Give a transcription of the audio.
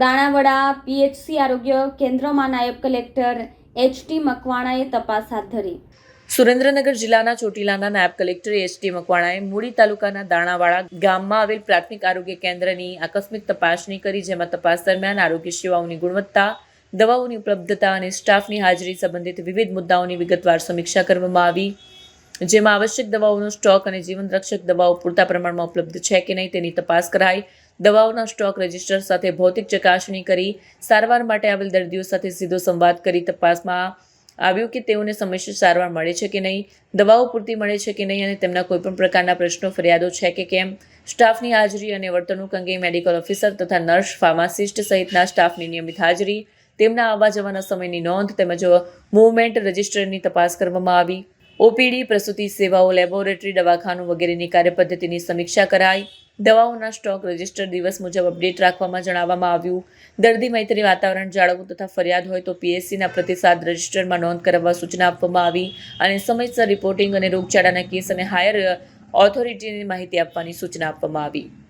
દાણાવડા PHC આરોગ્ય કેન્દ્રમાં નાયબ કલેક્ટર એચ.ટી. મકવાણાએ તપાસ હાથ ધરી. સુરેન્દ્રનગર જિલ્લાના ચોટીલાના નાયબ કલેક્ટર એચ.ટી. મકવાણાએ મૂળી તાલુકાના દાણાવાડા ગામમાં આવેલ પ્રાથમિક આરોગ્ય કેન્દ્રની આકસ્મિક તપાસણી કરી, જેમાં તપાસ દરમિયાન આરોગ્ય સેવાઓની ગુણવત્તા, દવાઓની ઉપલબ્ધતા અને સ્ટાફની હાજરી સંબંધિત વિવિધ મુદ્દાઓની વિગતવાર સમીક્ષા કરવામાં આવી, જેમાં આવશ્યક દવાઓનો સ્ટોક અને જીવનરક્ષક દવાઓ પૂરતા પ્રમાણમાં ઉપલબ્ધ છે કે નહીં તેની તપાસ કરાઈ. દવાઓના સ્ટોક રજિસ્ટર સાથે ભૌતિક ચકાસણી કરી, સારવાર માટે આવેલ દર્દીઓ સાથે સીધો સંવાદ કરી તપાસમાં આવ્યું કે તેઓને સમયસર સારવાર મળે છે કે નહીં, દવાઓ પૂરતી મળે છે કે નહીં અને તેમના કોઈપણ પ્રકારના પ્રશ્નો ફરિયાદો છે કે કેમ. સ્ટાફની હાજરી અને વર્તણૂક અંગે મેડિકલ ઓફિસર તથા નર્સ, ફાર્માસિસ્ટ સહિતના સ્ટાફની નિયમિત હાજરી, તેમના આવવા જવાના સમયની નોંધ તેમજ મૂવમેન્ટ રજિસ્ટરની તપાસ કરવામાં આવી. ઓપીડી, પ્રસૂતિ સેવાઓ, લેબોરેટરી, દવાખાનું વગેરેની કાર્યપદ્ધતિની સમીક્ષા કરાઈ. દવાઓના સ્ટોક રજિસ્ટર દિવસ મુજબ અપડેટ રાખવામાં જણાવવામાં આવ્યું. દર્દી મૈત્રી વાતાવરણ જાળવવું તથા ફરિયાદ હોય તો પીએચસીના પ્રતિસાદ રજિસ્ટરમાં નોંધ કરાવવા સૂચના આપવામાં આવી અને સમયસર રિપોર્ટિંગ અને રોગચાળાના કેસ અને હાયર ઓથોરિટીની માહિતી આપવાની સૂચના આપવામાં આવી.